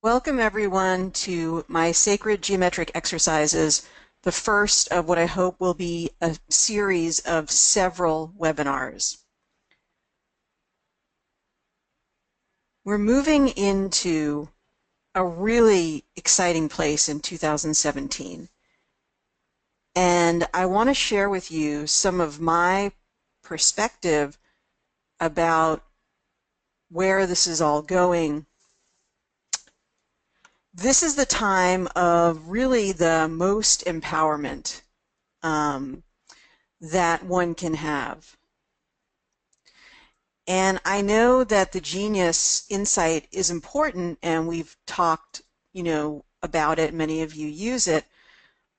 Welcome everyone to my Sacred Geometric Exercises, the first of what I hope will be a series of several webinars. We're moving into a really exciting place in 2017, and I want to share with you some of my perspective about where this is all going. This is the time of really the most empowerment that one can have. And I know that the genius insight is important, and we've talked, about it. Many of you use it.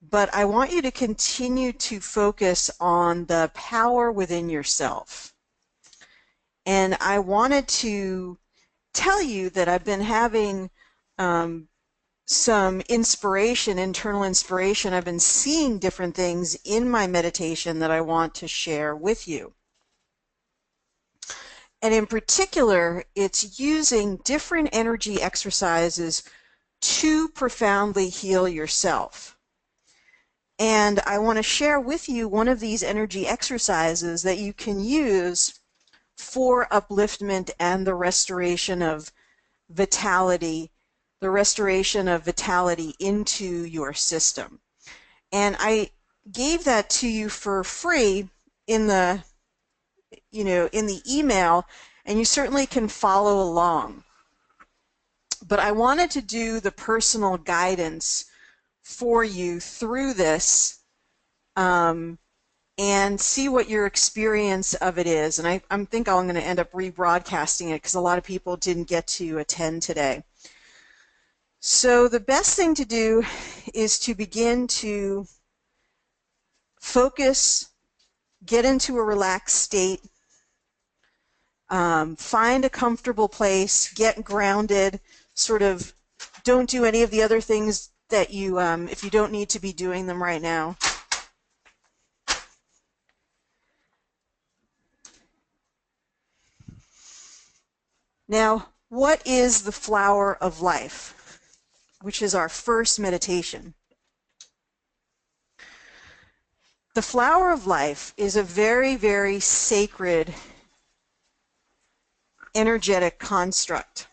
But I want you to continue to focus on the power within yourself. And I wanted to tell you that I've been having some inspiration, internal inspiration. I've been seeing different things in my meditation that I want to share with you. And in particular, it's using different energy exercises to profoundly heal yourself. And I want to share with you one of these energy exercises that you can use for upliftment and the restoration of vitality, into your system. And I gave that to you for free in the email, and you certainly can follow along. But I wanted to do the personal guidance for you through this and see what your experience of it is. And I think I'm going to end up rebroadcasting it because a lot of people didn't get to attend today. So the best thing to do is to begin to focus, get into a relaxed state, find a comfortable place, get grounded, sort of don't do any of the other things that you, if you don't need to be doing them right now. Now, what is the flower of life, which is our first meditation? The flower of life is a very, very sacred energetic construct.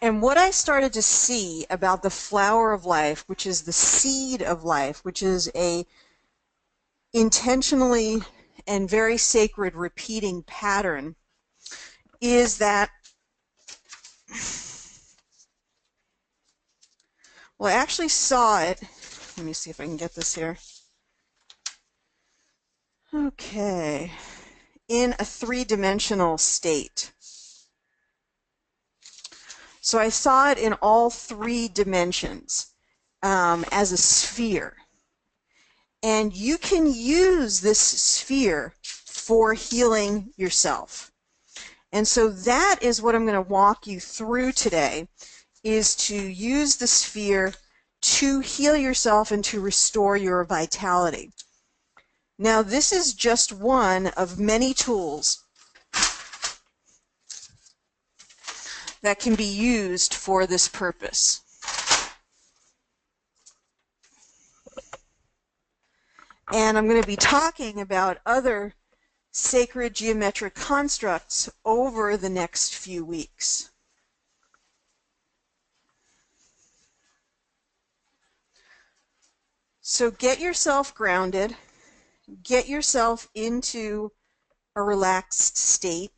And what I started to see about the flower of life, which is the seed of life, which is a intentionally and very sacred repeating pattern, is that, well, I actually saw it. Let me see if I can get this here. Okay. In a three-dimensional state. So I saw it in all three dimensions as a sphere. And you can use this sphere for healing yourself. And so that is what I'm going to walk you through today, is to use the sphere to heal yourself and to restore your vitality. Now, this is just one of many tools that can be used for this purpose. And I'm going to be talking about other sacred geometric constructs over the next few weeks. So get yourself grounded, get yourself into a relaxed state.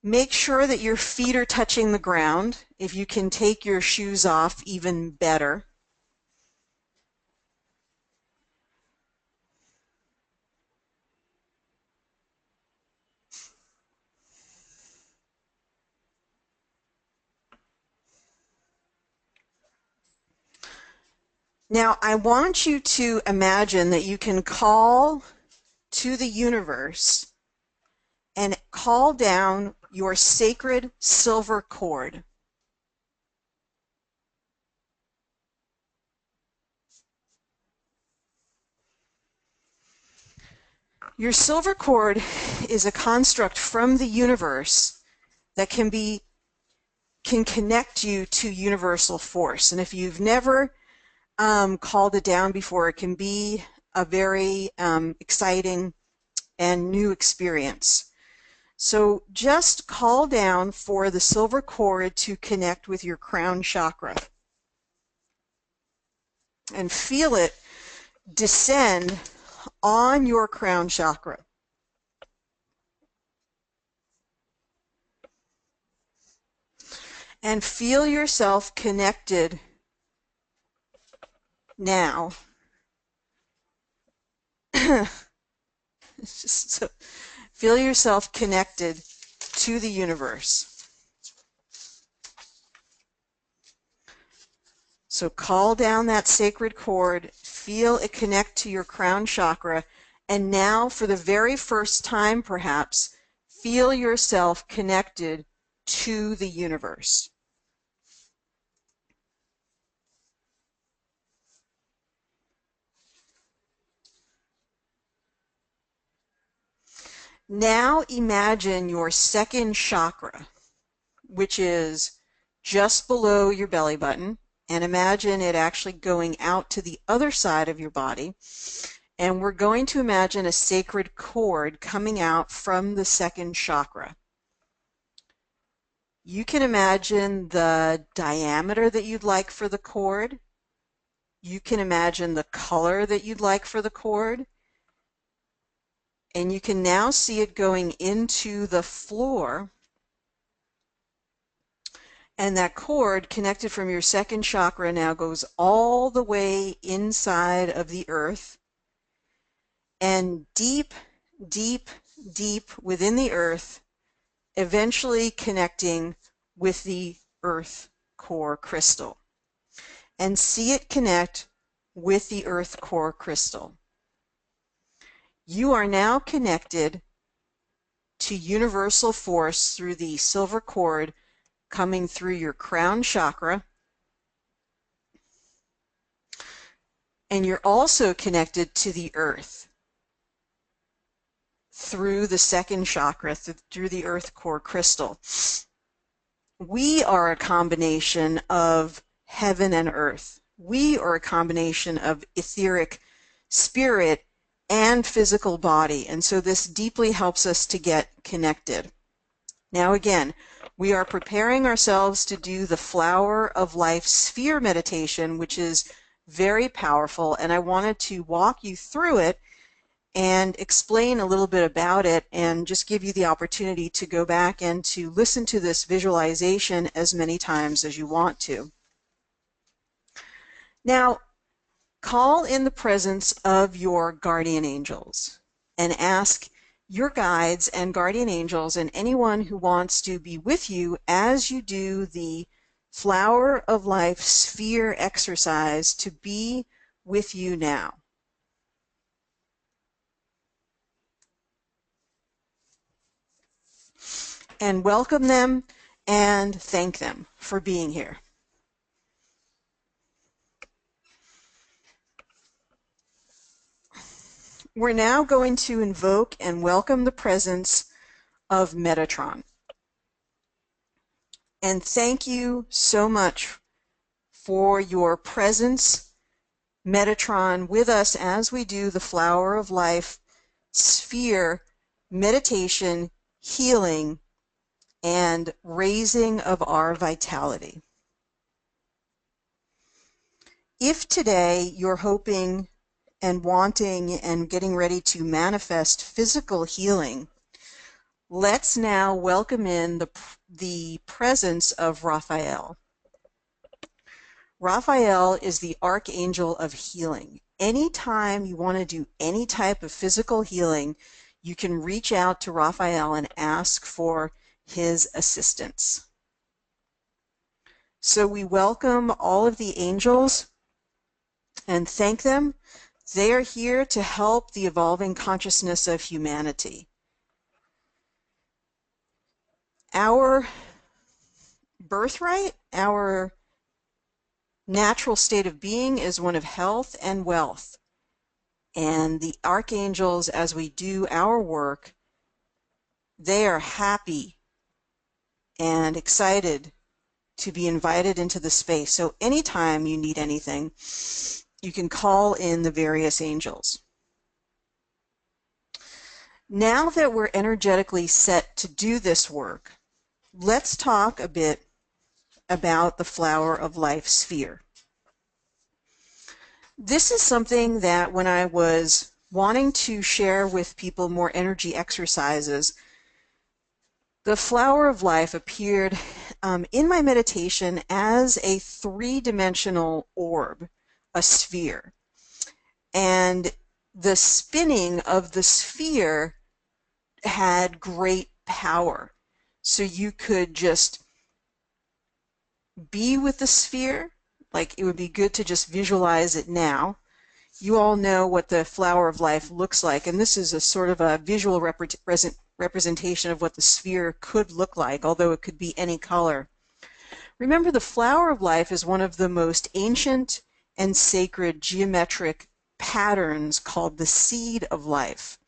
Make sure that your feet are touching the ground. If you can take your shoes off, even better. Now, I want you to imagine that you can call to the universe and call down your sacred silver cord. Your silver cord is a construct from the universe that can connect you to universal force. And if you've never called it down before, it can be a very exciting and new experience. So just call down for the silver cord to connect with your crown chakra and feel it descend on your crown chakra. And feel yourself connected now. So feel yourself connected to the universe. So call down that sacred cord, feel it connect to your crown chakra, and now for the very first time perhaps, feel yourself connected to the universe. Now imagine your second chakra, which is just below your belly button, and imagine it actually going out to the other side of your body. And we're going to imagine a sacred cord coming out from the second chakra. You can imagine the diameter that you'd like for the cord. You can imagine the color that you'd like for the cord. And you can now see it going into the floor. And that cord connected from your second chakra now goes all the way inside of the earth and deep, deep, deep within the earth, eventually connecting with the earth core crystal. And see it connect with the earth core crystal. You are now connected to universal force through the silver cord coming through your crown chakra. And you're also connected to the earth through the second chakra, through the earth core crystal. We are a combination of heaven and earth. We are a combination of etheric spirit and physical body. And so this deeply helps us to get connected. Now again, we are preparing ourselves to do the Flower of Life sphere meditation, which is very powerful, and I wanted to walk you through it and explain a little bit about it and just give you the opportunity to go back and to listen to this visualization as many times as you want to. Now, call in the presence of your guardian angels and ask your guides and guardian angels and anyone who wants to be with you as you do the Flower of Life sphere exercise to be with you now. And welcome them and thank them for being here. We're now going to invoke and welcome the presence of Metatron. And thank you so much for your presence, Metatron, with us as we do the Flower of Life sphere meditation, healing, and raising of our vitality. If today you're hoping and wanting and getting ready to manifest physical healing, let's now welcome in the presence of Raphael. Raphael is the archangel of healing. Anytime you want to do any type of physical healing, you can reach out to Raphael and ask for his assistance. So we welcome all of the angels and thank them. They are here to help the evolving consciousness of humanity. Our birthright, our natural state of being is one of health and wealth. And the archangels, as we do our work, they are happy and excited to be invited into the space. So anytime you need anything, you can call in the various angels. Now that we're energetically set to do this work, let's talk a bit about the Flower of Life sphere. This is something that when I was wanting to share with people more energy exercises, the Flower of Life appeared in my meditation as a three-dimensional orb, a sphere. And the spinning of the sphere had great power. So you could just be with the sphere, like it would be good to just visualize it now. You all know what the Flower of Life looks like, and this is a sort of a visual representation of what the sphere could look like, although it could be any color. Remember, the Flower of Life is one of the most ancient and sacred geometric patterns called the seed of life.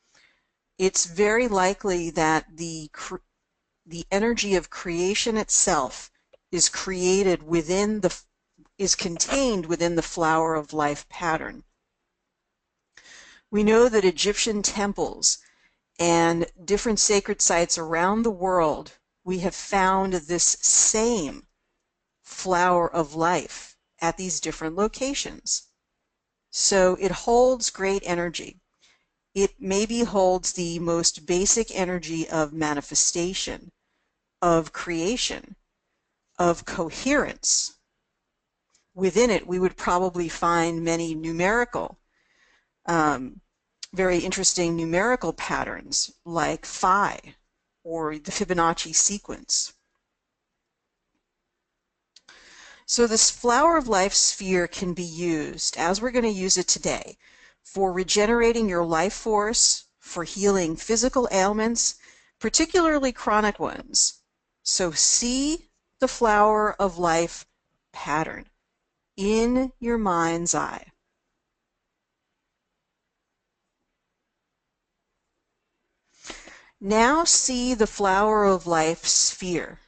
It's very likely that the energy of creation itself is contained within the Flower of Life pattern. We know that Egyptian temples and different sacred sites around the world, we have found this same Flower of Life at these different locations. So it holds great energy. It maybe holds the most basic energy of manifestation, of creation, of coherence. Within it, we would probably find many numerical, very interesting numerical patterns like phi or the Fibonacci sequence. So this Flower of Life sphere can be used, as we're going to use it today, for regenerating your life force, for healing physical ailments, particularly chronic ones. So see the Flower of Life pattern in your mind's eye. Now see the Flower of Life sphere.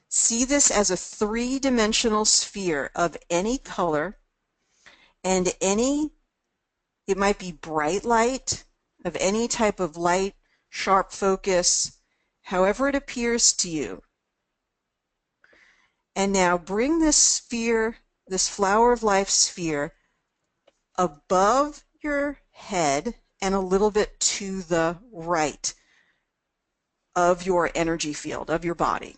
See this as a three-dimensional sphere of any color and it might be bright light, of any type of light, sharp focus, however it appears to you. And now bring this sphere, this Flower of Life sphere, above your head and a little bit to the right of your energy field, of your body.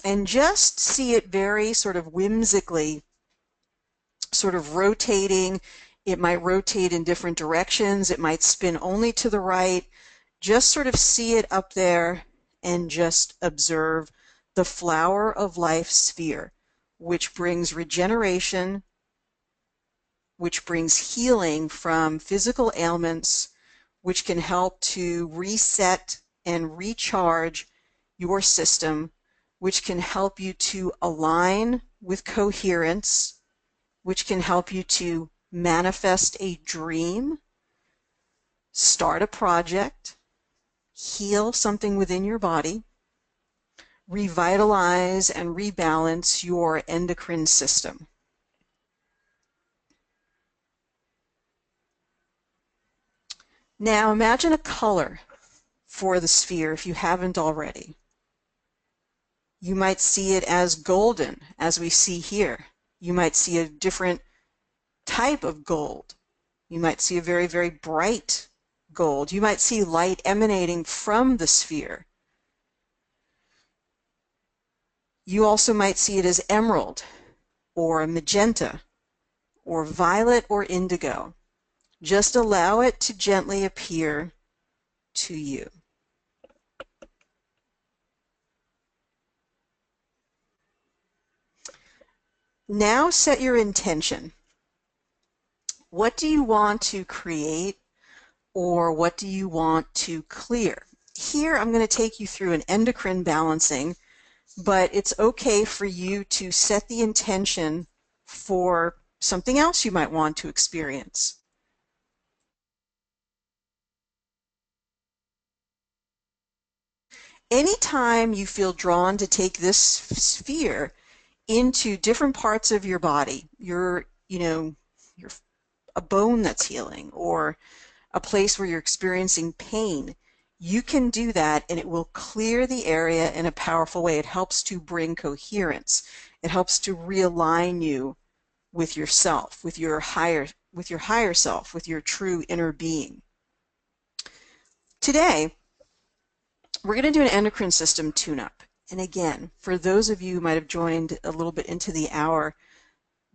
And just see it very sort of whimsically sort of rotating. It might rotate in different directions. It might spin only to the right. Just sort of see it up there and just observe the Flower of Life sphere, which brings regeneration, which brings healing from physical ailments, which can help to reset and recharge your system, which can help you to align with coherence, which can help you to manifest a dream, start a project, heal something within your body, revitalize and rebalance your endocrine system. Now imagine a color for the sphere if you haven't already. You might see it as golden, as we see here. You might see a different type of gold. You might see a very, very bright gold. You might see light emanating from the sphere. You also might see it as emerald or magenta or violet or indigo. Just allow it to gently appear to you. Now set your intention. What do you want to create, or what do you want to clear? Here I'm going to take you through an endocrine balancing, but it's okay for you to set the intention for something else you might want to experience. Anytime you feel drawn to take this sphere into different parts of your body, your a bone that's healing or a place where you're experiencing pain, you can do that and it will clear the area in a powerful way. It helps to bring coherence. It helps to realign you with yourself, with your higher self, with your true inner being. Today, we're going to do an endocrine system tune-up. And again, for those of you who might have joined a little bit into the hour,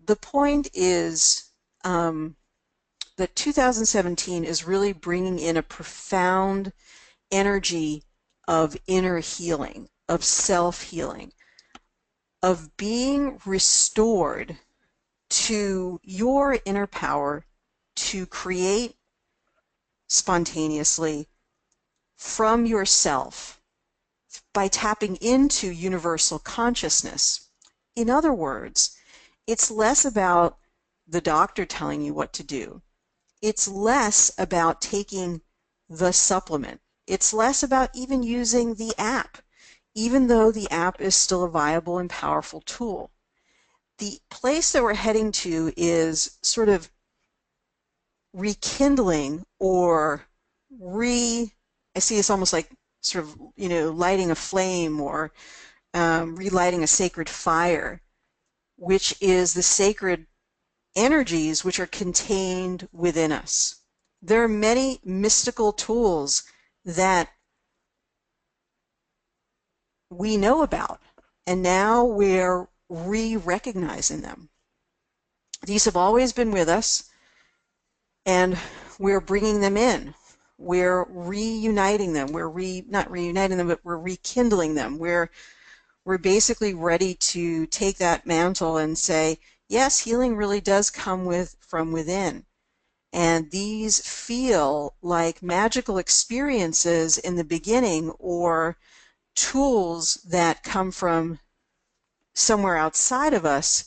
the point is that 2017 is really bringing in a profound energy of inner healing, of self-healing, of being restored to your inner power to create spontaneously from yourself by tapping into universal consciousness. In other words, it's less about the doctor telling you what to do. It's less about taking the supplement. It's less about even using the app, even though the app is still a viable and powerful tool. The place that we're heading to is sort of rekindling or I see it's almost like sort of, lighting a flame or relighting a sacred fire, which is the sacred energies which are contained within us. There are many mystical tools that we know about, and now we're re-recognizing them. These have always been with us, and we're bringing them in. We're reuniting them. We're not reuniting them, but we're rekindling them. We're basically ready to take that mantle and say, yes, healing really does come from within. And these feel like magical experiences in the beginning or tools that come from somewhere outside of us,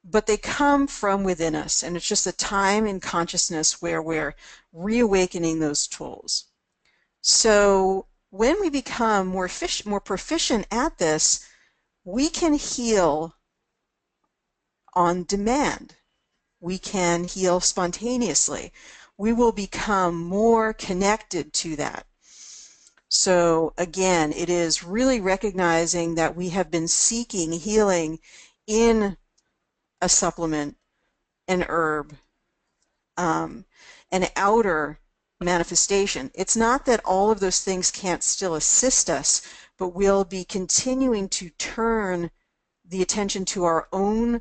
but they come from within us. And it's just a time in consciousness where we're reawakening those tools. So when we become more proficient at this, we can heal on demand. We can heal spontaneously. We will become more connected to that. So again, it is really recognizing that we have been seeking healing in a supplement, an herb, an outer manifestation. It's not that all of those things can't still assist us, but we'll be continuing to turn the attention to our own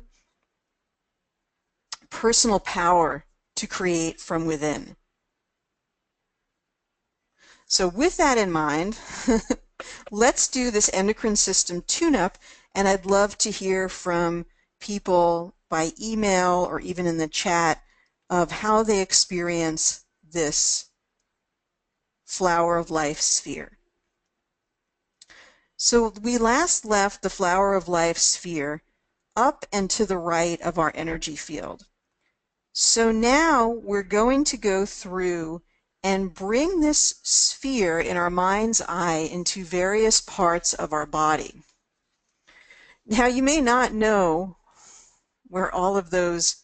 personal power to create from within. So with that in mind, let's do this endocrine system tune-up, and I'd love to hear from people by email or even in the chat of how they experience this flower of life sphere. So we last left the flower of life sphere up and to the right of our energy field. So now we're going to go through and bring this sphere in our mind's eye into various parts of our body. Now, you may not know where all of those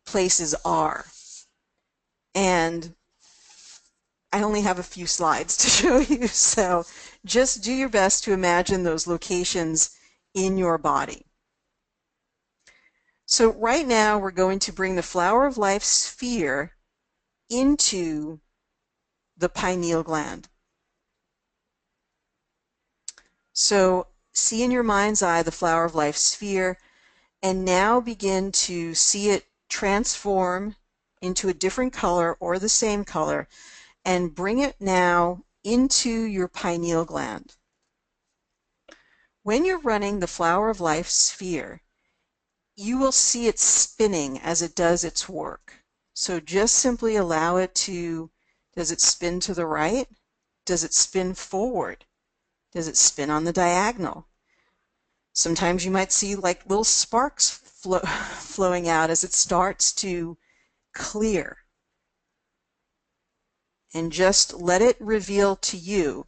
places are, and I only have a few slides to show you, so just do your best to imagine those locations in your body. So right now we're going to bring the flower of life sphere into the pineal gland. So see in your mind's eye the flower of life sphere, and now begin to see it transform into a different color or the same color, and bring it now into your pineal gland. When you're running the flower of life sphere, you will see it spinning as it does its work. So just simply allow it to, does it spin to the right? Does it spin forward? Does it spin on the diagonal? Sometimes you might see like little sparks flowing out as it starts to clear. And just let it reveal to you.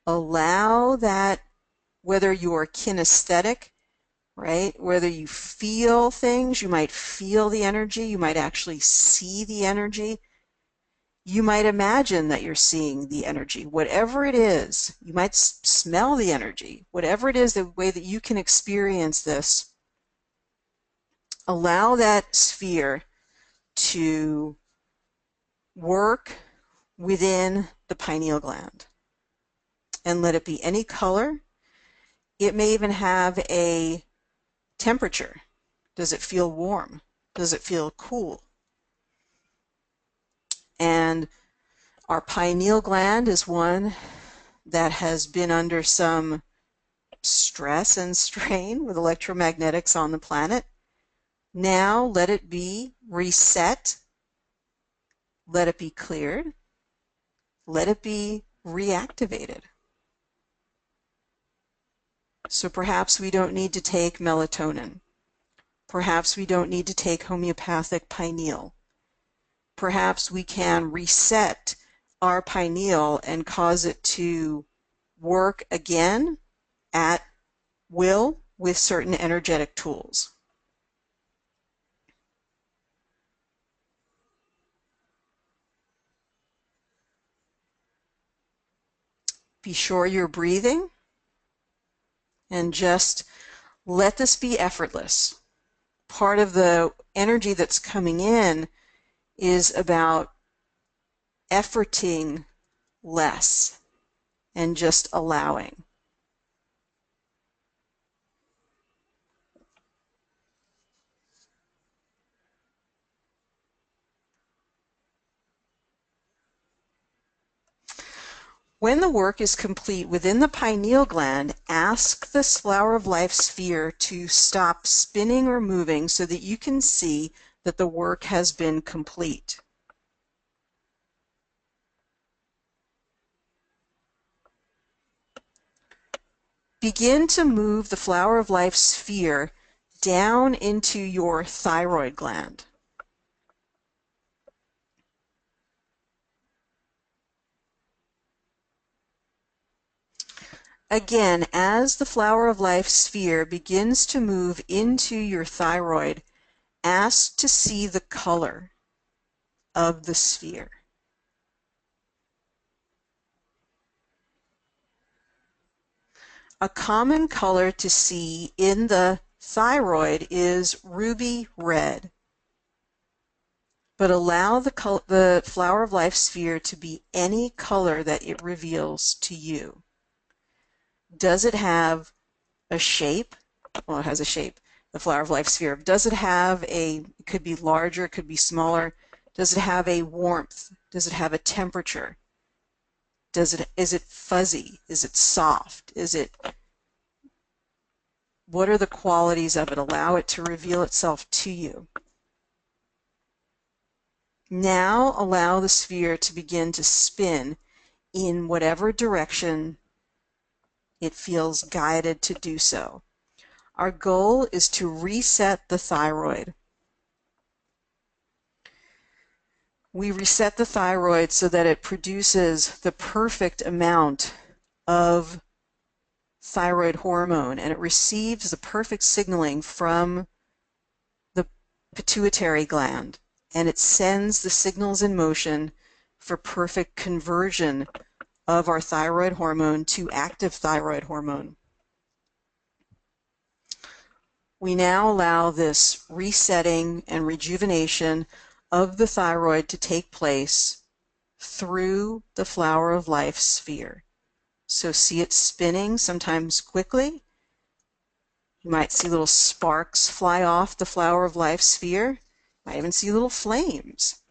Allow that, whether you're kinesthetic, right? Whether you feel things, you might feel the energy, you might actually see the energy. You might imagine that you're seeing the energy. Whatever it is, you might smell the energy. Whatever it is, the way that you can experience this, allow that sphere to work within the pineal gland. And let it be any color. It may even have a temperature. Does it feel warm? Does it feel cool? And our pineal gland is one that has been under some stress and strain with electromagnetics on the planet. Now let it be reset. Let it be cleared. Let it be reactivated. So perhaps we don't need to take melatonin. Perhaps we don't need to take homeopathic pineal. Perhaps we can reset our pineal and cause it to work again at will with certain energetic tools. Be sure you're breathing and just let this be effortless. Part of the energy that's coming in is about efforting less and just allowing. When the work is complete within the pineal gland, ask this flower of life sphere to stop spinning or moving so that you can see that the work has been complete. Begin to move the flower of life sphere down into your thyroid gland. Again, as the flower of life sphere begins to move into your thyroid, ask to see the color of the sphere. A common color to see in the thyroid is ruby red. But allow the flower of life sphere to be any color that it reveals to you. Does it have a shape? Well, it has a shape, the flower of life sphere. Does it have it could be larger, it could be smaller. Does it have a warmth? Does it have a temperature? Is it fuzzy? Is it soft? What are the qualities of it? Allow it to reveal itself to you. Now allow the sphere to begin to spin in whatever direction it feels guided to do so. Our goal is to reset the thyroid. We reset the thyroid so that it produces the perfect amount of thyroid hormone and it receives the perfect signaling from the pituitary gland, and it sends the signals in motion for perfect conversion of our thyroid hormone to active thyroid hormone. We now allow this resetting and rejuvenation of the thyroid to take place through the flower of life sphere. So see it spinning, sometimes quickly. You might see little sparks fly off the flower of life sphere. You might even see little flames.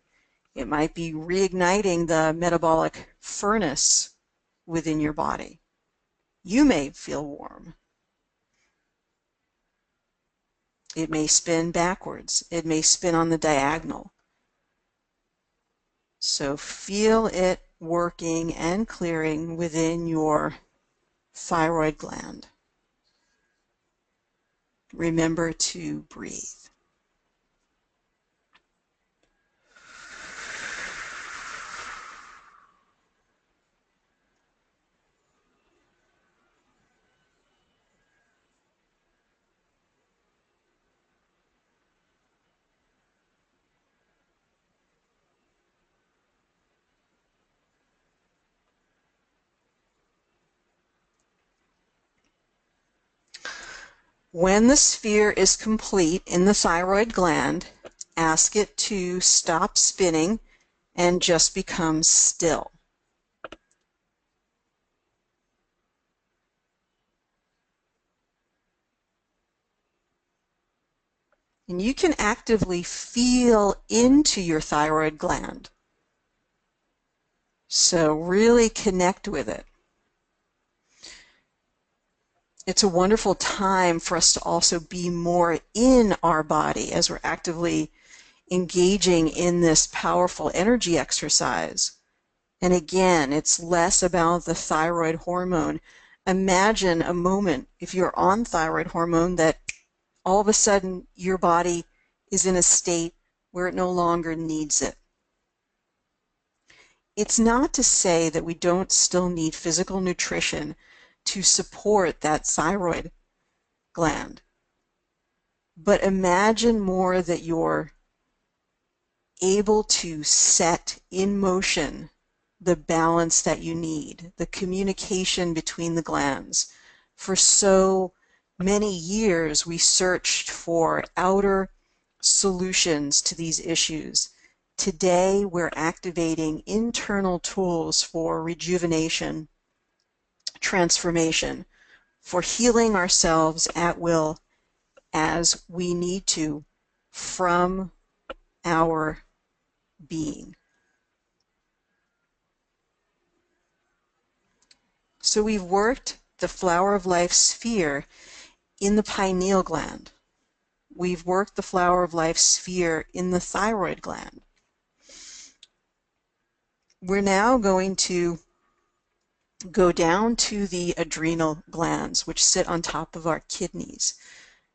It might be reigniting the metabolic furnace within your body. You may feel warm. It may spin backwards. It may spin on the diagonal. So feel it working and clearing within your thyroid gland. remember to breathe. When the sphere is complete in the thyroid gland, ask it to stop spinning and just become still. And you can actively feel into your thyroid gland. So really connect with it. It's a wonderful time for us to also be more in our body as we're actively engaging in this powerful energy exercise. And again, it's less about the thyroid hormone. Imagine a moment, if you're on thyroid hormone, that all of a sudden your body is in a state where it no longer needs it. It's not to say that we don't still need physical nutrition to support that thyroid gland. But imagine more that you're able to set in motion the balance that you need, the communication between the glands. For so many years, we searched for outer solutions to these issues. Today, we're activating internal tools for rejuvenation, transformation, for healing ourselves at will as we need to from our being. So we've worked the flower of life sphere in the pineal gland. We've worked the flower of life sphere in the thyroid gland. We're now going to go down to the adrenal glands, which sit on top of our kidneys.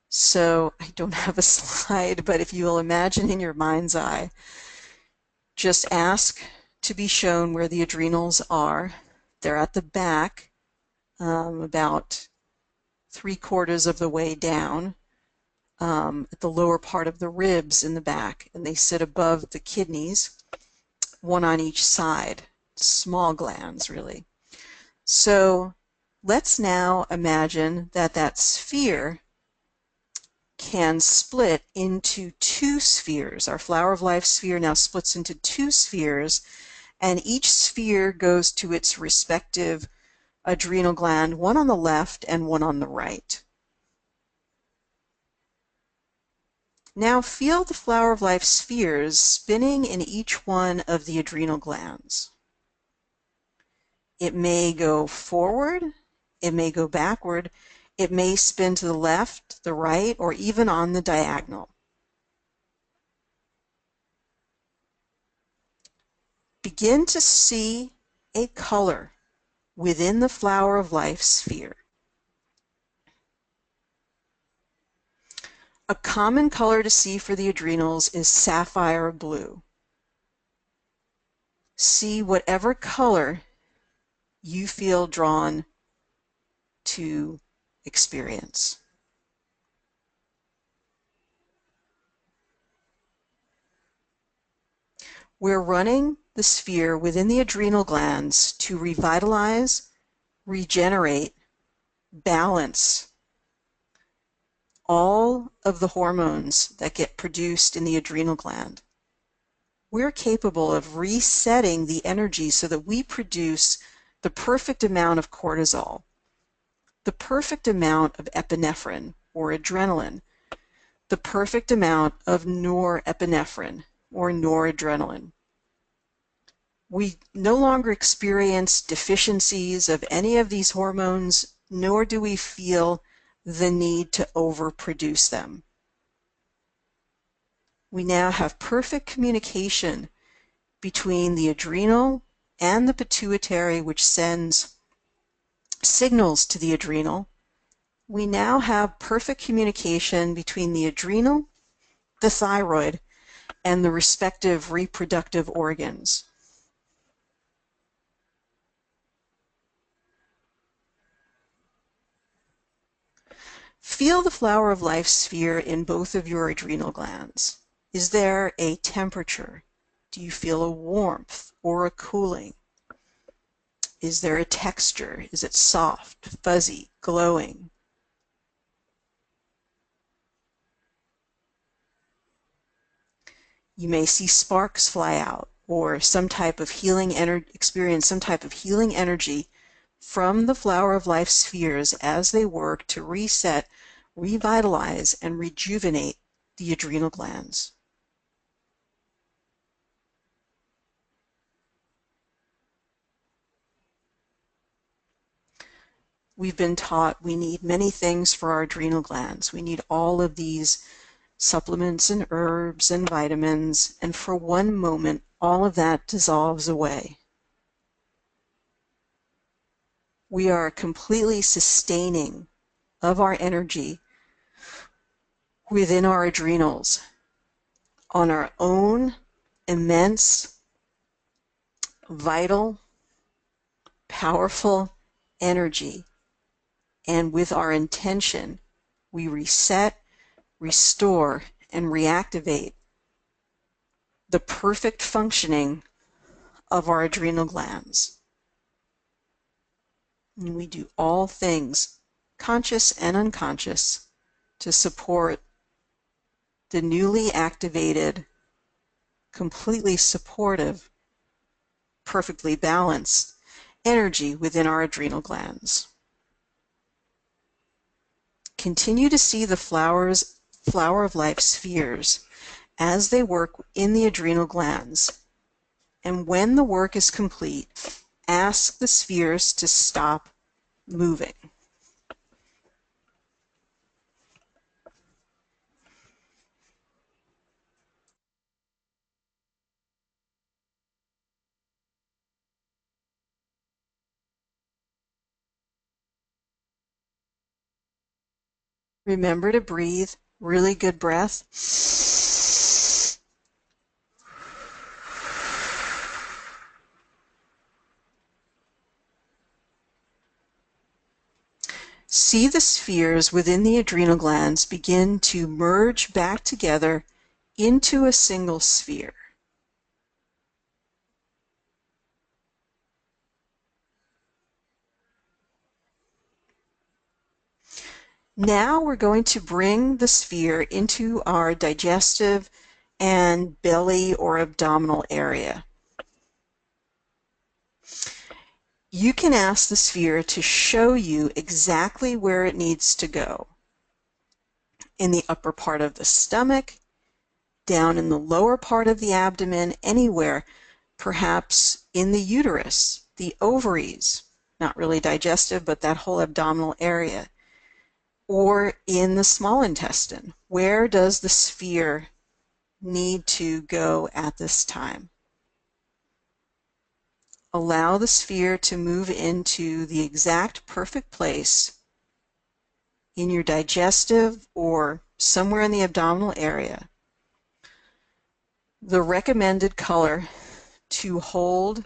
So I don't have a slide, but if you will imagine in your mind's eye, just ask to be shown where the adrenals are. They're at the back, about 3/4 of the way down, at the lower part of the ribs in the back, and they sit above the kidneys, one on each side. Small glands, really. So let's now imagine that that sphere can split into two spheres. Our flower of life sphere now splits into two spheres, and each sphere goes to its respective adrenal gland, one on the left and one on the right. Now feel the flower of life spheres spinning in each one of the adrenal glands. It may go forward, it may go backward, it may spin to the left, the right, or even on the diagonal. Begin to see a color within the flower of life sphere. A common color to see for the adrenals is sapphire blue. See whatever color you feel drawn to experience. We're running the sphere within the adrenal glands to revitalize, regenerate, balance all of the hormones that get produced in the adrenal gland. We're capable of resetting the energy so that we produce the perfect amount of cortisol, the perfect amount of epinephrine or adrenaline, the perfect amount of norepinephrine or noradrenaline. We no longer experience deficiencies of any of these hormones, nor do we feel the need to overproduce them. We now have perfect communication between the adrenal and the pituitary, which sends signals to the adrenal, we now have perfect communication between the adrenal, the thyroid, and the respective reproductive organs. Feel the flower of life sphere in both of your adrenal glands. Is there a temperature? Do you feel a warmth or a cooling? Is there a texture? Is it soft, fuzzy, glowing? You may see sparks fly out or some type of healing experience some type of healing energy from the flower of life spheres as they work to reset, revitalize, and rejuvenate the adrenal glands. We've been taught we need many things for our adrenal glands. We need all of these supplements and herbs and vitamins, and for one moment, all of that dissolves away. We are completely sustaining of our energy within our adrenals on our own immense, vital, powerful energy. And with our intention, we reset, restore, and reactivate the perfect functioning of our adrenal glands. And we do all things, conscious and unconscious, to support the newly activated, completely supportive, perfectly balanced energy within our adrenal glands. Continue to see the flower of life spheres as they work in the adrenal glands. And when the work is complete, ask the spheres to stop moving. Remember to breathe, really good breath. See the spheres within the adrenal glands begin to merge back together into a single sphere. Now we're going to bring the sphere into our digestive and belly or abdominal area. You can ask the sphere to show you exactly where it needs to go. In the upper part of the stomach, down in the lower part of the abdomen, anywhere, perhaps in the uterus, the ovaries, not really digestive, but that whole abdominal area, or in the small intestine. Where does the sphere need to go at this time? Allow the sphere to move into the exact perfect place in your digestive or somewhere in the abdominal area. The recommended color to hold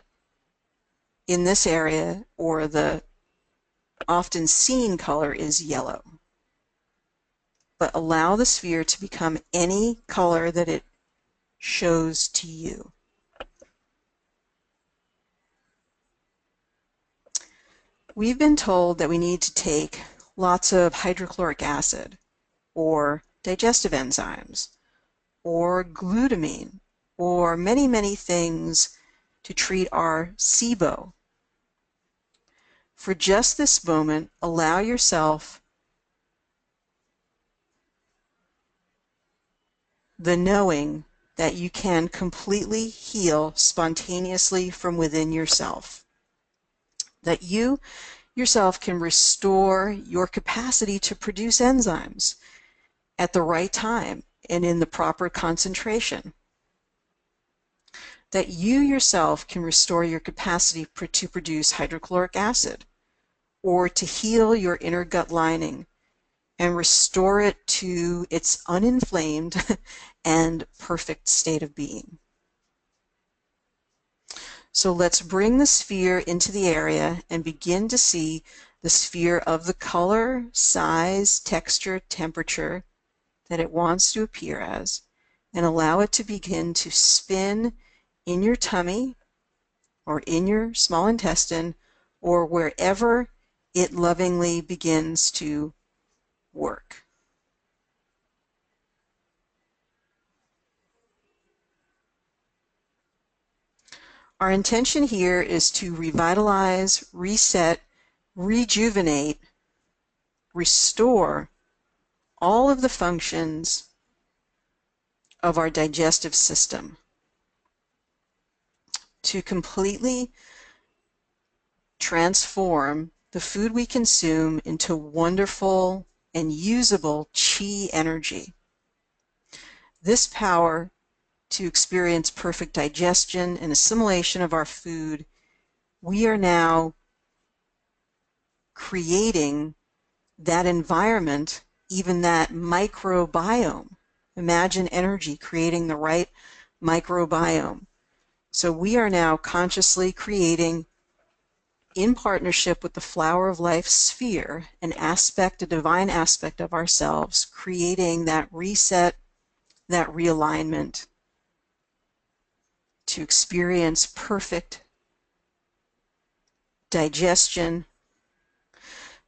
in this area, or the often seen color, is yellow. But allow the sphere to become any color that it shows to you. We've been told that we need to take lots of hydrochloric acid, or digestive enzymes, or glutamine, or many, many things to treat our SIBO. For just this moment, allow yourself the knowing that you can completely heal spontaneously from within yourself. That you yourself can restore your capacity to produce enzymes at the right time and in the proper concentration. That you yourself can restore your capacity to produce hydrochloric acid, or to heal your inner gut lining and restore it to its uninflamed and perfect state of being. So let's bring the sphere into the area and begin to see the sphere of the color, size, texture, temperature that it wants to appear as, and allow it to begin to spin in your tummy or in your small intestine or wherever it lovingly begins to work. Our intention here is to revitalize, reset, rejuvenate, restore all of the functions of our digestive system to completely transform the food we consume into wonderful and usable qi energy. This power to experience perfect digestion and assimilation of our food, we are now creating that environment, even that microbiome. Imagine energy creating the right microbiome. So we are now consciously creating, in partnership with the flower of life sphere, an aspect, a divine aspect of ourselves, creating that reset, that realignment to experience perfect digestion,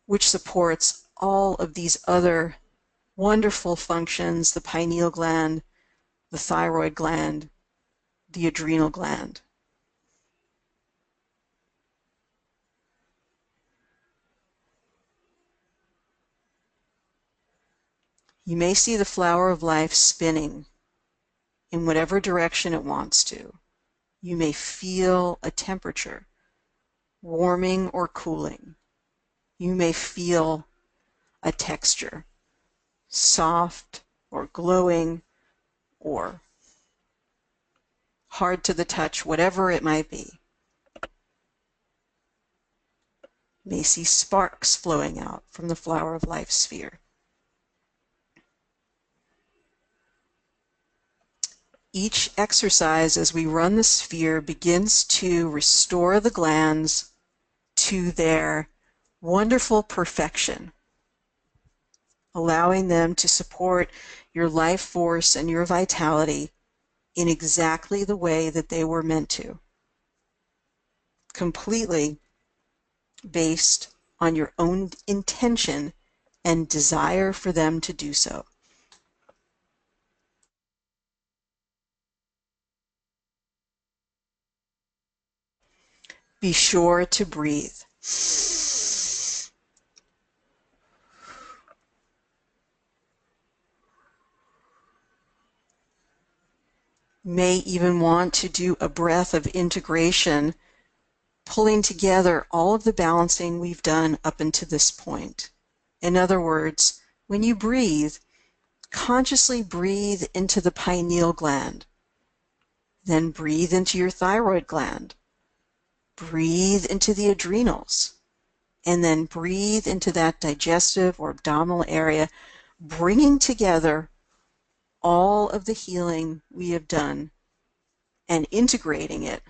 which supports all of these other wonderful functions, the pineal gland, the thyroid gland, the adrenal gland. You may see the flower of life spinning in whatever direction it wants to. You may feel a temperature, warming or cooling. You may feel a texture, soft or glowing or hard to the touch, whatever it might be. You may see sparks flowing out from the flower of life sphere. Each exercise as we run the sphere begins to restore the glands to their wonderful perfection, allowing them to support your life force and your vitality in exactly the way that they were meant to, completely based on your own intention and desire for them to do so. Be sure to breathe. You may even want to do a breath of integration, pulling together all of the balancing we've done up until this point. In other words, when you breathe, consciously breathe into the pineal gland, then breathe into your thyroid gland, breathe into the adrenals, and then breathe into that digestive or abdominal area, bringing together all of the healing we have done and integrating it.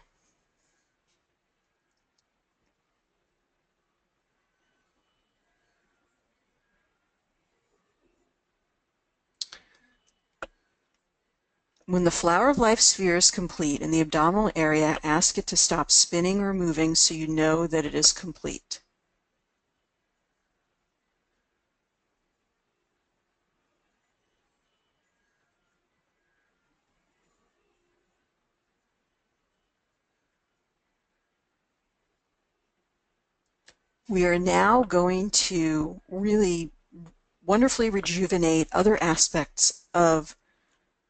When the flower of life sphere is complete in the abdominal area, ask it to stop spinning or moving so you know that it is complete. We are now going to really wonderfully rejuvenate other aspects of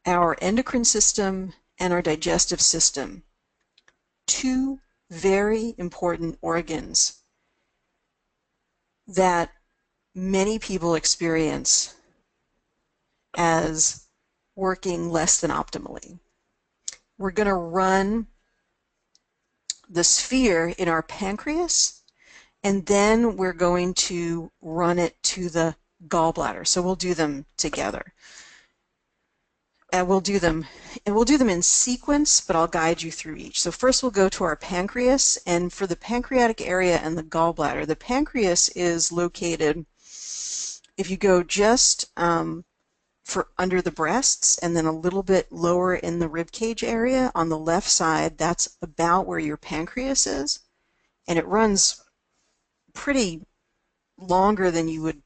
our endocrine system and our digestive system. Two very important organs that many people experience as working less than optimally. We're going to run the sphere in our pancreas, and then we're going to run it to the gallbladder. So we'll do them together. And we'll do them in sequence, but I'll guide you through each. So first we'll go to our pancreas, and for the pancreatic area and the gallbladder, the pancreas is located, if you go just for under the breasts and then a little bit lower in the rib cage area on the left side, that's about where your pancreas is, and it runs pretty longer than you would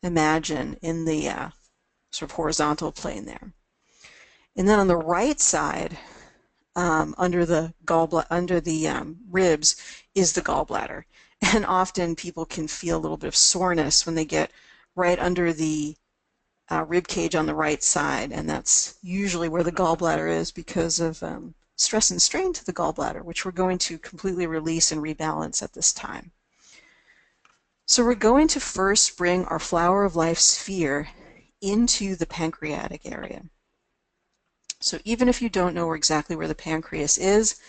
imagine in the sort of horizontal plane there. And then on the right side, under the ribs, is the gallbladder. And often people can feel a little bit of soreness when they get right under the rib cage on the right side, and that's usually where the gallbladder is because of stress and strain to the gallbladder, which we're going to completely release and rebalance at this time. So we're going to first bring our flower of life sphere into the pancreatic area. So even if you don't know exactly where the pancreas is,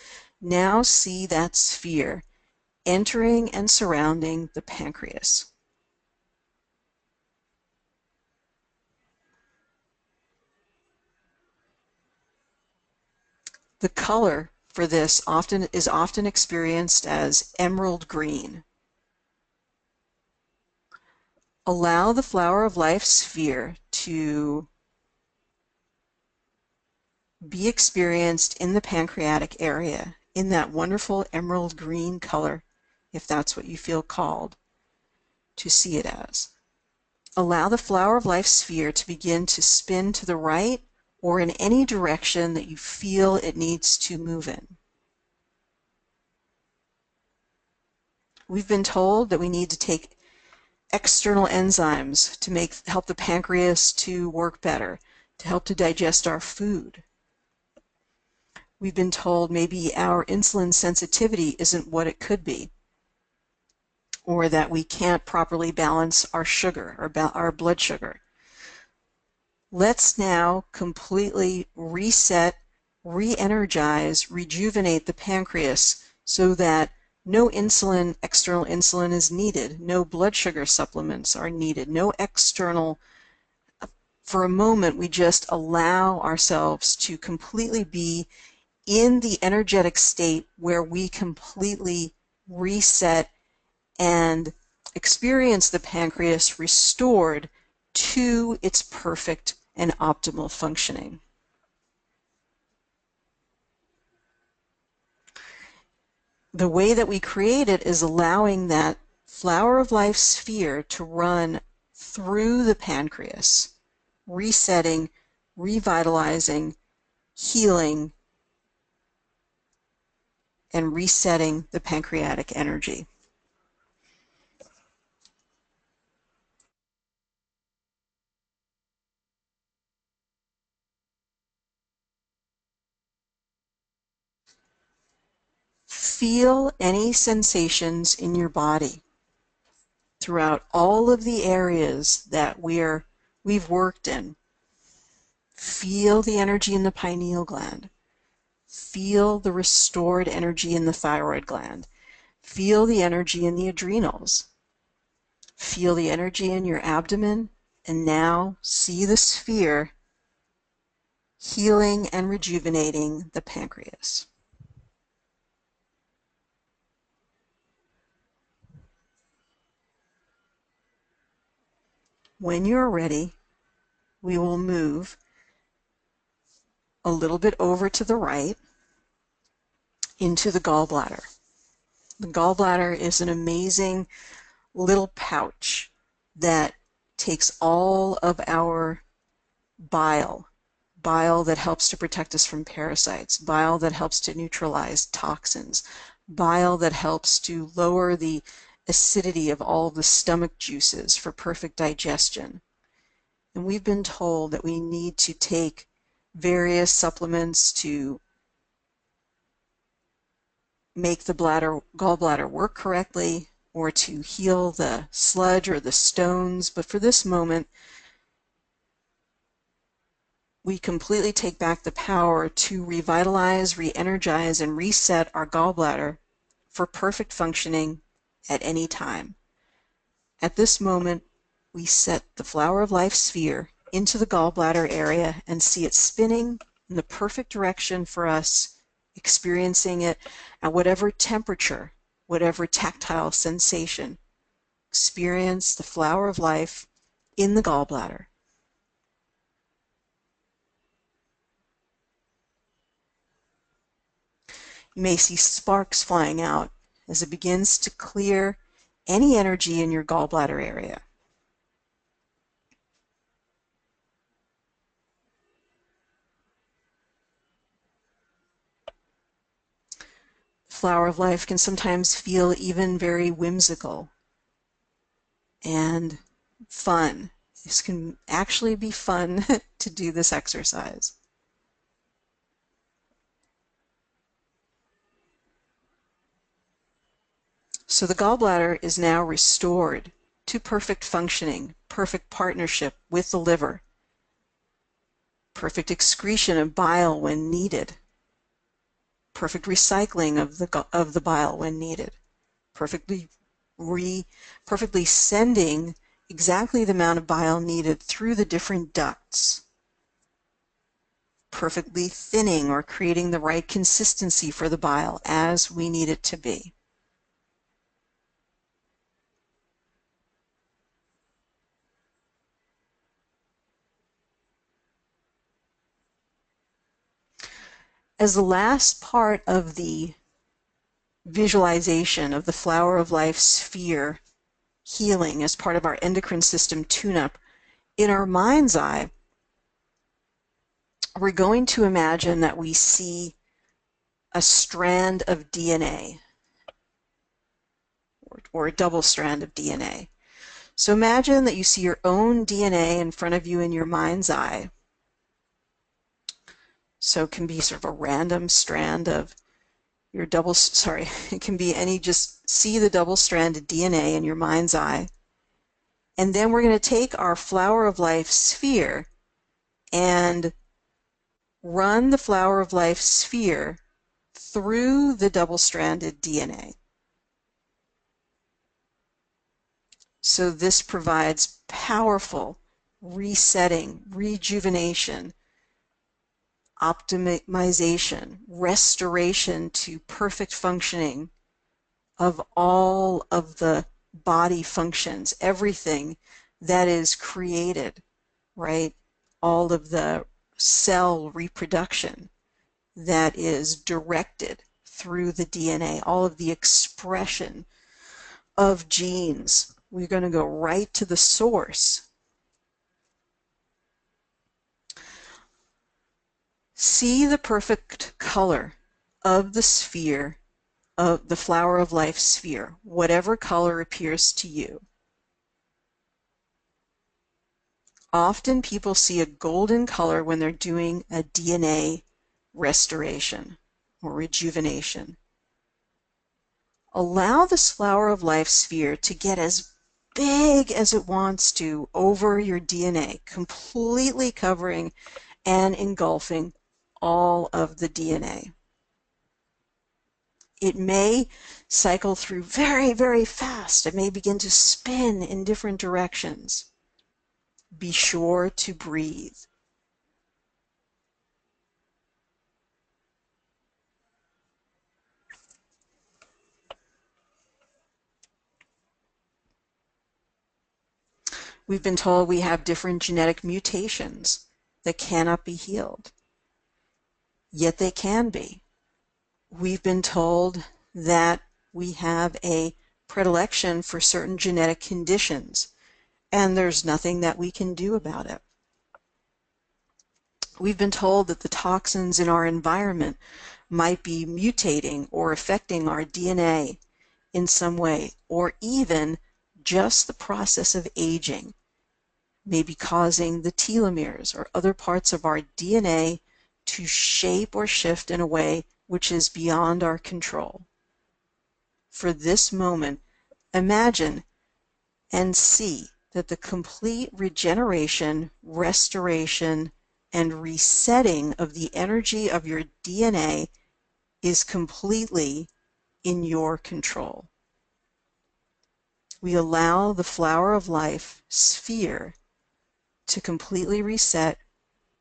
now see that sphere entering and surrounding the pancreas. The color for this is often experienced as emerald green. Allow the flower of life sphere to be experienced in the pancreatic area in that wonderful emerald green color, if that's what you feel called to see it as. Allow the flower of life sphere to begin to spin to the right or in any direction that you feel it needs to move in. We've been told that we need to take external enzymes to help the pancreas to work better, to help to digest our food. We've been told maybe our insulin sensitivity isn't what it could be, or that we can't properly balance our sugar, our blood sugar. Let's now completely reset, re-energize, rejuvenate the pancreas so that no external insulin is needed, no blood sugar supplements are needed, no external. For a moment, we just allow ourselves to completely be in the energetic state where we completely reset and experience the pancreas restored to its perfect and optimal functioning. The way that we create it is allowing that flower of life sphere to run through the pancreas, resetting, revitalizing, healing, and resetting the pancreatic energy. Feel any sensations in your body throughout all of the areas that we've worked in. Feel the energy in the pineal gland. Feel the restored energy in the thyroid gland. Feel the energy in the adrenals. Feel the energy in your abdomen, and now see the sphere healing and rejuvenating the pancreas. When you're ready, we will move a little bit over to the right into the gallbladder. The gallbladder is an amazing little pouch that takes all of our bile that helps to protect us from parasites, bile that helps to neutralize toxins, bile that helps to lower the acidity of all the stomach juices for perfect digestion. And we've been told that we need to take various supplements to make the gallbladder work correctly, or to heal the sludge or the stones. But for this moment, we completely take back the power to revitalize, re-energize, and reset our gallbladder for perfect functioning at any time. At this moment, we set the flower of life sphere into the gallbladder area and see it spinning in the perfect direction for us, experiencing it at whatever temperature, whatever tactile sensation. Experience the flower of life in the gallbladder. You may see sparks flying out as it begins to clear any energy in your gallbladder area. Flower of life can sometimes feel even very whimsical and fun. This can actually be fun to do this exercise. So the gallbladder is now restored to perfect functioning, perfect partnership with the liver, perfect excretion of bile when needed, perfect recycling of the bile when needed, perfectly sending exactly the amount of bile needed through the different ducts, perfectly thinning or creating the right consistency for the bile as we need it to be. As the last part of the visualization of the flower of life sphere healing as part of our endocrine system tune-up, in our mind's eye, we're going to imagine that we see a strand of DNA or a double strand of DNA. So imagine that you see your own DNA in front of you in your mind's eye. So it can be sort of a random strand of your it can be any, just see the double-stranded DNA in your mind's eye. And then we're going to take our flower of life sphere and run the flower of life sphere through the double-stranded DNA. So this provides powerful resetting, rejuvenation, optimization, restoration to perfect functioning of all of the body functions, everything that is created, right? All of the cell reproduction that is directed through the DNA, all of the expression of genes. We're going to go right to the source. See the perfect color of the sphere, of the flower of life sphere, whatever color appears to you. Often people see a golden color when they're doing a DNA restoration or rejuvenation. Allow this flower of life sphere to get as big as it wants to over your DNA, completely covering and engulfing all of the DNA. It may cycle through very, very fast. It may begin to spin in different directions. Be sure to breathe. We've been told we have different genetic mutations that cannot be healed, yet they can be. We've been told that we have a predilection for certain genetic conditions, and there's nothing that we can do about it. We've been told that the toxins in our environment might be mutating or affecting our DNA in some way, or even just the process of aging may be causing the telomeres or other parts of our DNA to shape or shift in a way which is beyond our control. For this moment, imagine and see that the complete regeneration, restoration, and resetting of the energy of your DNA is completely in your control. we allow the flower of life sphere to completely reset,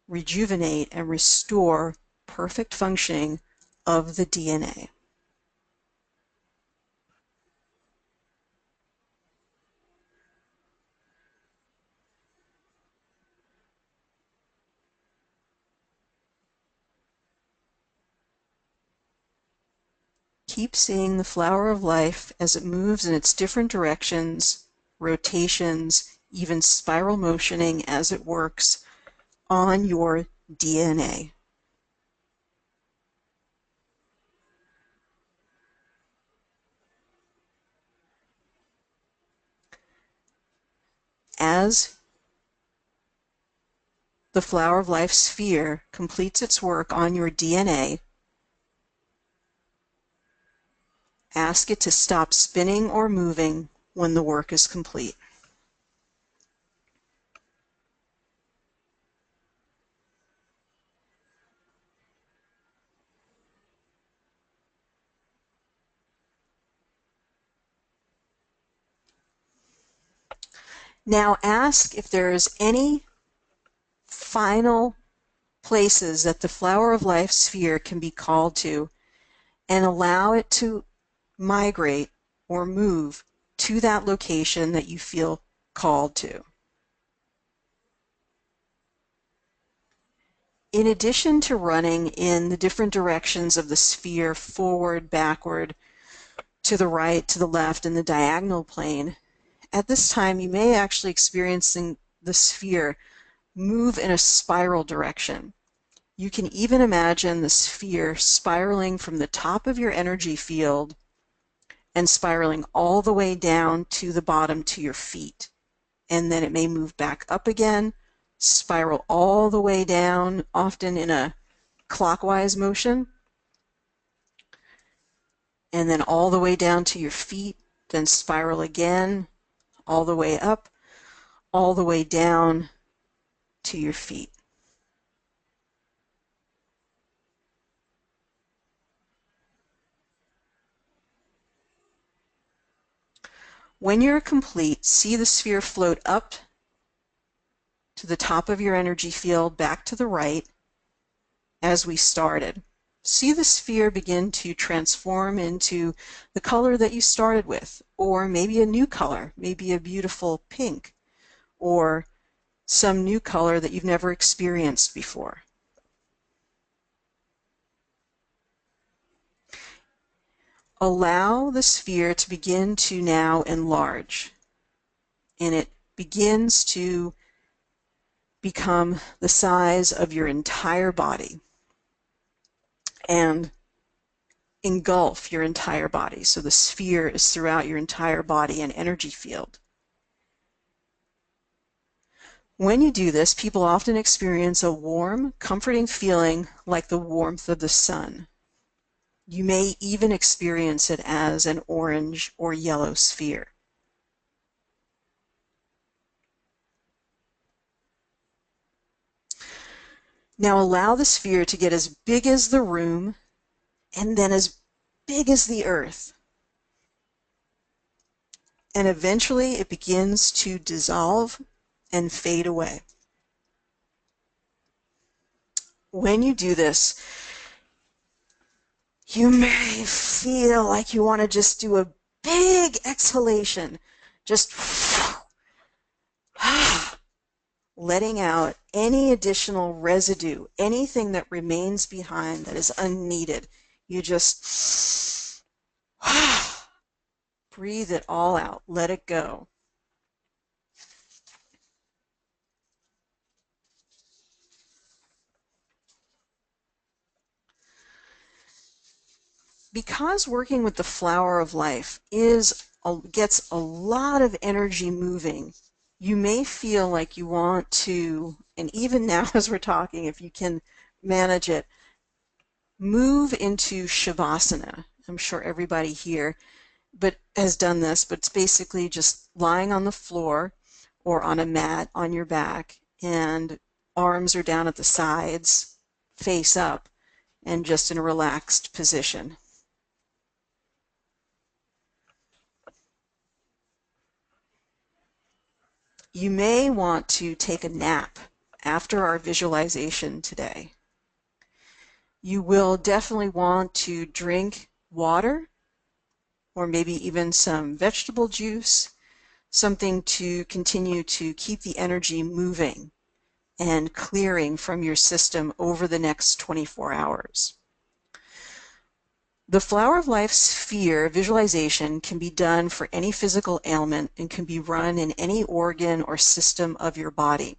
rejuvenate, and restore perfect functioning of the DNA. Keep seeing the flower of life as it moves in its different directions, rotations, even spiral motioning as it works on your DNA. As the flower of life sphere completes its work on your DNA, ask it to stop spinning or moving when the work is complete. Now ask if there is any final places that the flower of life sphere can be called to, and allow it to migrate or move to that location that you feel called to. In addition to running in the different directions of the sphere, forward, backward, to the right, to the left, in the diagonal plane, at this time you may actually experience the sphere move in a spiral direction. You can even imagine the sphere spiraling from the top of your energy field and spiraling all the way down to the bottom to your feet. And then it may move back up again, spiral all the way down, often in a clockwise motion, and then all the way down to your feet, then spiral again, all the way up, all the way down to your feet. When you're complete, see the sphere float up to the top of your energy field, back to the right, as we started. See the sphere begin to transform into the color that you started with, or maybe a new color, maybe a beautiful pink, or some new color that you've never experienced before. Allow the sphere to begin to now enlarge, and it begins to become the size of your entire body and engulf your entire body. So the sphere is throughout your entire body and energy field. When you do this, people often experience a warm, comforting feeling like the warmth of the sun. You may even experience it as an orange or yellow sphere. Now allow the sphere to get as big as the room and then as big as the earth. And eventually it begins to dissolve and fade away. When you do this, you may feel like you want to just do a big exhalation, just letting out any additional residue, anything that remains behind that is unneeded. You just breathe it all out, let it go. Because working with the flower of life gets a lot of energy moving, you may feel like you want to, and even now as we're talking, if you can manage it, move into Shavasana. I'm sure everybody here has done this, but it's basically just lying on the floor or on a mat on your back, and arms are down at the sides, face up, and just in a relaxed position. You may want to take a nap after our visualization today. You will definitely want to drink water or maybe even some vegetable juice, something to continue to keep the energy moving and clearing from your system over the next 24 hours. The Flower of Life sphere visualization can be done for any physical ailment and can be run in any organ or system of your body.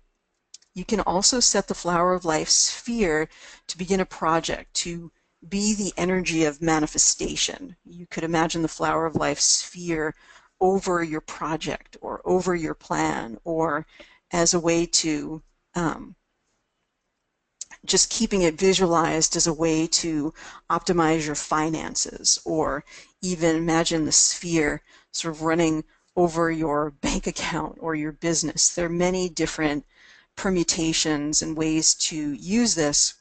You can also set the Flower of Life sphere to begin a project, to be the energy of manifestation. You could imagine the Flower of Life sphere over your project or over your plan, or as a way to just keeping it visualized as a way to optimize your finances, or even imagine the sphere sort of running over your bank account or your business. There are many different permutations and ways to use this,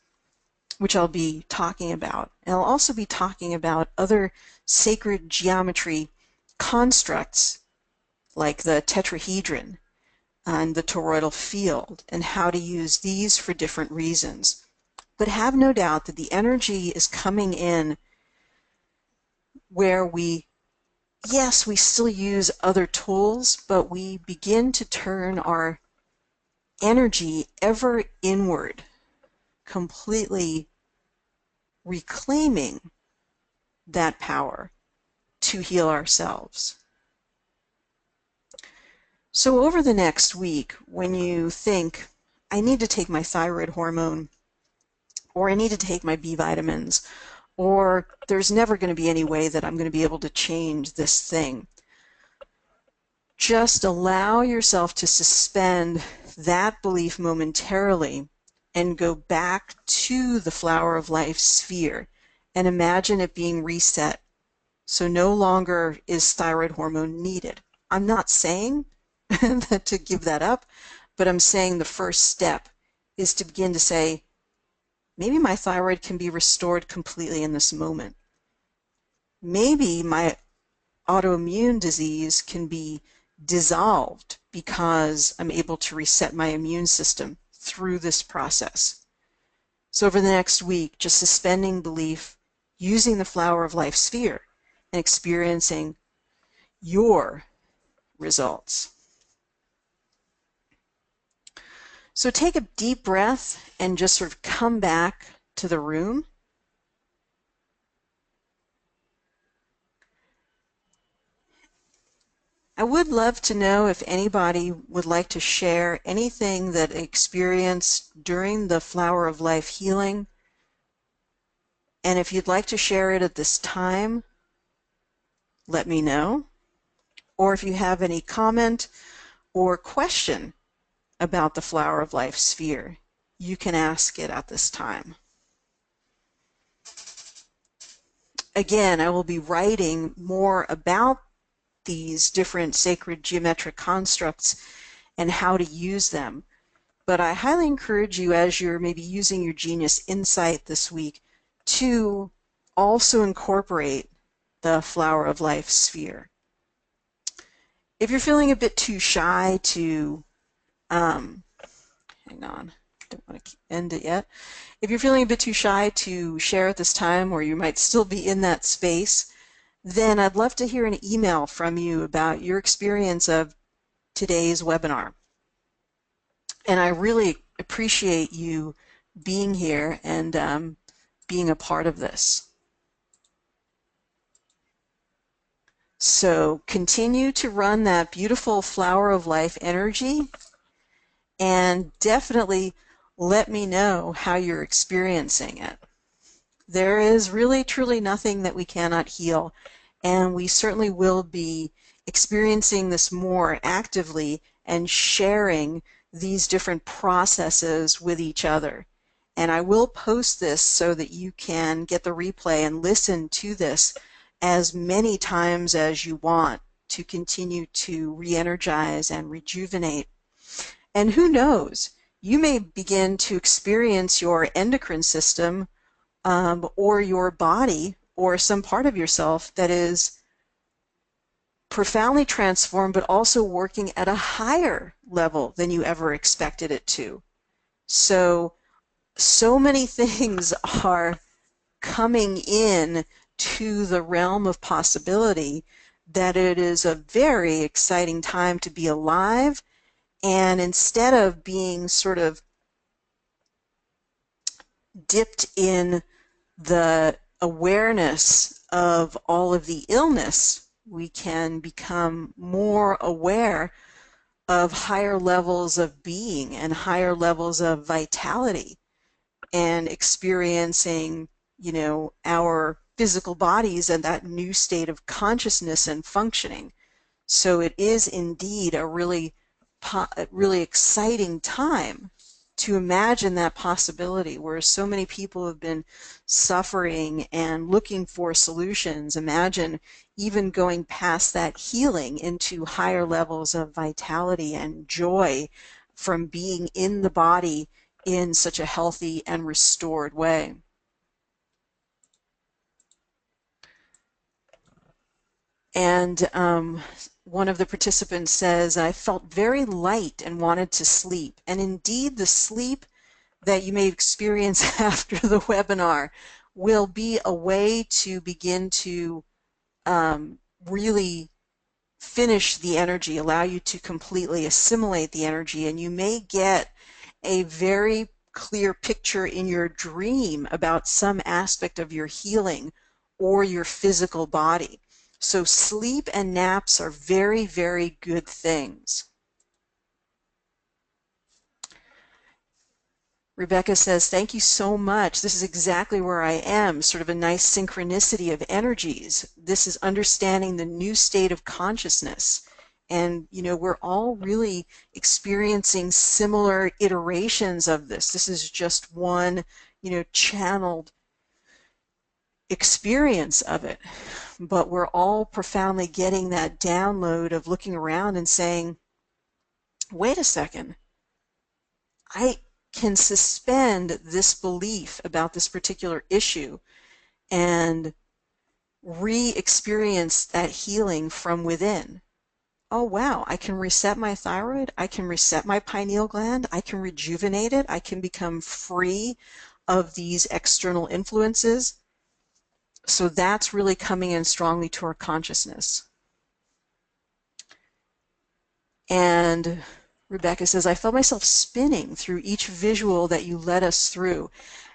which I'll be talking about. And I'll also be talking about other sacred geometry constructs like the tetrahedron and the toroidal field, and how to use these for different reasons. But have no doubt that the energy is coming in where yes, we still use other tools, but we begin to turn our energy ever inward, completely reclaiming that power to heal ourselves. So over the next week, when you think, I need to take my thyroid hormone, or I need to take my B vitamins, or there's never going to be any way that I'm going to be able to change this thing, just allow yourself to suspend that belief momentarily and go back to the Flower of Life sphere and imagine it being reset. So no longer is thyroid hormone needed. I'm not saying that to give that up, but I'm saying the first step is to begin to say, maybe my thyroid can be restored completely in this moment. Maybe my autoimmune disease can be dissolved because I'm able to reset my immune system through this process. So over the next week, just suspending belief, using the Flower of Life sphere, and experiencing your results. So take a deep breath and just sort of come back to the room. I would love to know if anybody would like to share anything that they experienced during the Flower of Life healing. And if you'd like to share it at this time, let me know. Or if you have any comment or question about the Flower of Life sphere, you can ask it at this time. Again, I will be writing more about these different sacred geometric constructs and how to use them. But I highly encourage you, as you're maybe using your Genius Insight this week, to also incorporate the Flower of Life sphere. If you're feeling a bit too shy to, hang on, don't want to end it yet. If you're feeling a bit too shy to share at this time, or you might still be in that space, then I'd love to hear an email from you about your experience of today's webinar. And I really appreciate you being here and being a part of this. So continue to run that beautiful Flower of Life energy, and definitely let me know how you're experiencing it. There is really truly nothing that we cannot heal, and we certainly will be experiencing this more actively and sharing these different processes with each other. And I will post this so that you can get the replay and listen to this as many times as you want to continue to re-energize and rejuvenate. And who knows, you may begin to experience your endocrine system or your body or some part of yourself that is profoundly transformed, but also working at a higher level than you ever expected it to. So many things are coming in to the realm of possibility that it is a very exciting time to be alive. And instead of being sort of dipped in the awareness of all of the illness, we can become more aware of higher levels of being and higher levels of vitality, and experiencing, our physical bodies and that new state of consciousness and functioning. So it is indeed a really exciting time to imagine that possibility, where so many people have been suffering and looking for solutions. Imagine even going past that healing into higher levels of vitality and joy from being in the body in such a healthy and restored way. And one of the participants says, I felt very light and wanted to sleep. And indeed, the sleep that you may experience after the webinar will be a way to begin to really finish the energy, allow you to completely assimilate the energy, and you may get a very clear picture in your dream about some aspect of your healing or your physical body. So sleep and naps are very, very good things. Rebecca says, thank you so much. This is exactly where I am, sort of a nice synchronicity of energies. This is understanding the new state of consciousness. And, we're all really experiencing similar iterations of this. This is just one, channeled experience of it. But we're all profoundly getting that download of looking around and saying, wait a second, I can suspend this belief about this particular issue and re-experience that healing from within. Oh wow, I can reset my thyroid, I can reset my pineal gland, I can rejuvenate it, I can become free of these external influences. So that's really coming in strongly to our consciousness. And Rebecca says, I felt myself spinning through each visual that you led us through.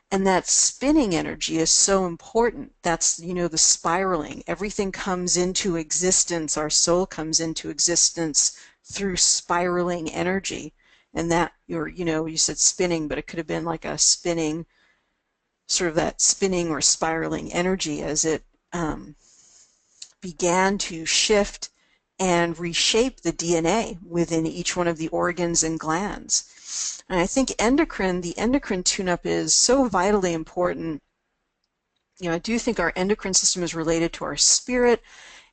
And that spinning energy is so important. That's, the spiraling. Everything comes into existence. Our soul comes into existence through spiraling energy. And that, you said spinning, but it could have been like a spinning, sort of that spinning or spiraling energy as it began to shift and reshape the DNA within each one of the organs and glands. And I think the endocrine tune-up is so vitally important. I do think our endocrine system is related to our spirit.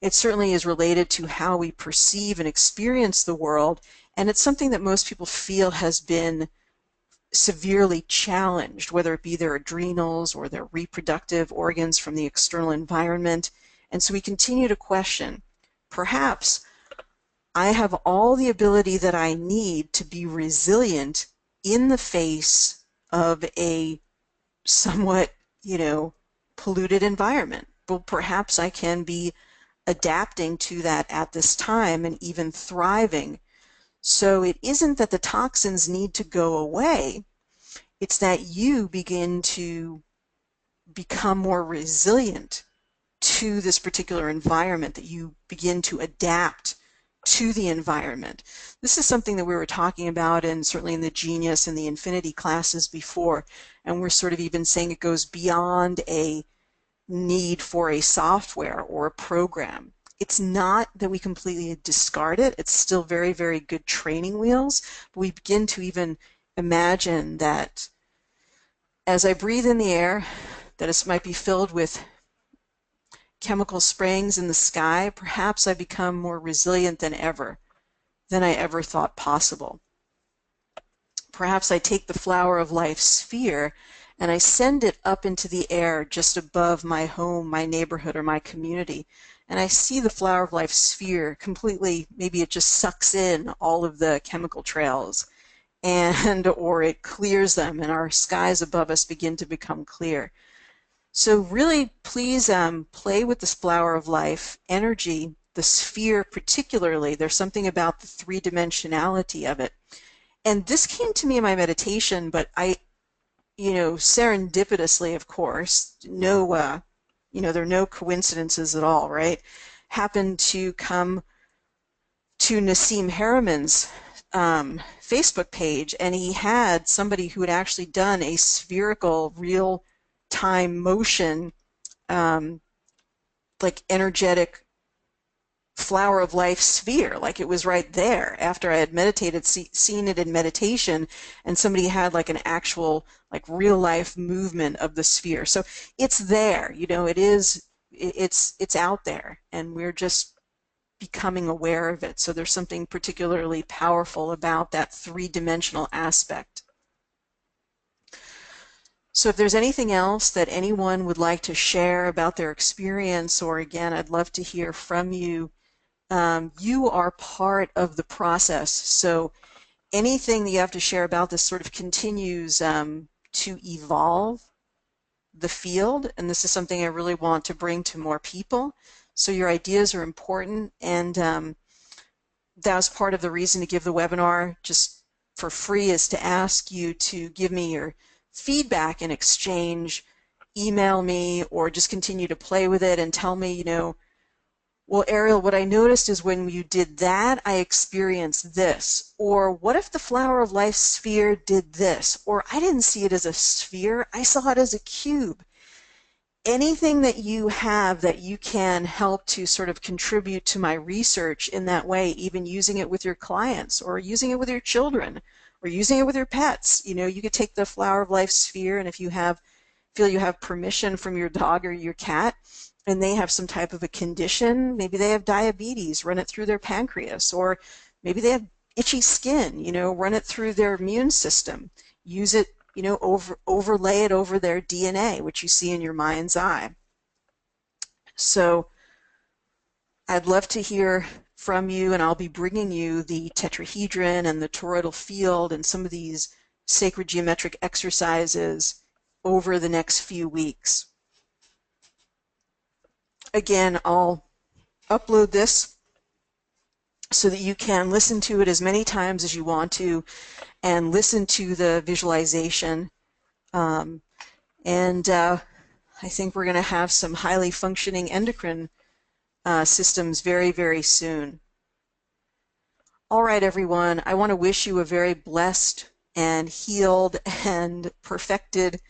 It certainly is related to how we perceive and experience the world. And it's something that most people feel has been severely challenged, whether it be their adrenals or their reproductive organs from the external environment. And so we continue to question, perhaps I have all the ability that I need to be resilient in the face of a somewhat, polluted environment. But perhaps I can be adapting to that at this time and even thriving. So it isn't that the toxins need to go away. It's that you begin to become more resilient to this particular environment, that you begin to adapt to the environment. This is something that we were talking about, and certainly in the Genius and the Infinity classes before, and we're sort of even saying it goes beyond a need for a software or a program. It's not that we completely discard it. It's still very, very good training wheels, but we begin to even imagine that as I breathe in the air, that it might be filled with chemical sprayings in the sky, perhaps I become more resilient than I ever thought possible. Perhaps I take the flower of life sphere and I send it up into the air just above my home, my neighborhood, or my community. and I see the flower of life sphere completely, maybe it just sucks in all of the chemical trails, and or it clears them, and our skies above us begin to become clear. So really, please play with this flower of life energy, the sphere particularly. There's something about the three-dimensionality of it. And this came to me in my meditation, but I, serendipitously, of course, there are no coincidences at all, right? Happened to come to Nassim Harriman's Facebook page, and he had somebody who had actually done a spherical real-time motion, like energetic flower of life sphere, like it was right there after I had meditated, seen it in meditation, and somebody had like an actual, like real life movement of the sphere. So it's there, it's out there, and we're just becoming aware of it. So there's something particularly powerful about that three-dimensional aspect. So if there's anything else that anyone would like to share about their experience, or again, I'd love to hear from you. You are part of the process. So anything that you have to share about this sort of continues to evolve the field, and this is something I really want to bring to more people. So your ideas are important, and that was part of the reason to give the webinar just for free, is to ask you to give me your feedback in exchange. Email me or just continue to play with it and tell me, well, Ariel, what I noticed is when you did that, I experienced this. Or what if the flower of life sphere did this? Or I didn't see it as a sphere, I saw it as a cube. Anything that you have that you can help to sort of contribute to my research in that way, even using it with your clients or using it with your children or using it with your pets. You could take the flower of life sphere, and if you feel you have permission from your dog or your cat, and they have some type of a condition, maybe they have diabetes, run it through their pancreas, or maybe they have itchy skin, run it through their immune system. Use it, overlay it over their DNA, which you see in your mind's eye. So I'd love to hear from you, and I'll be bringing you the tetrahedron and the toroidal field and some of these sacred geometric exercises over the next few weeks. Again, I'll upload this so that you can listen to it as many times as you want to and listen to the visualization. I think we're going to have some highly functioning endocrine systems very, very soon. All right, everyone, I want to wish you a very blessed and healed and perfected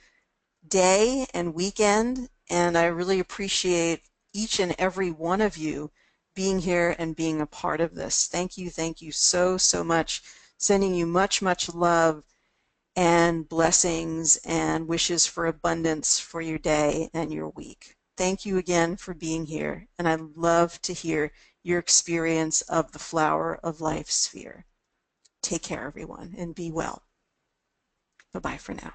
day and weekend, and I really appreciate each and every one of you being here and being a part of this. Thank you so, so much. Sending you much, much love and blessings and wishes for abundance for your day and your week. Thank you again for being here, and I'd love to hear your experience of the flower of life sphere. Take care, everyone, and be well. Bye-bye for now.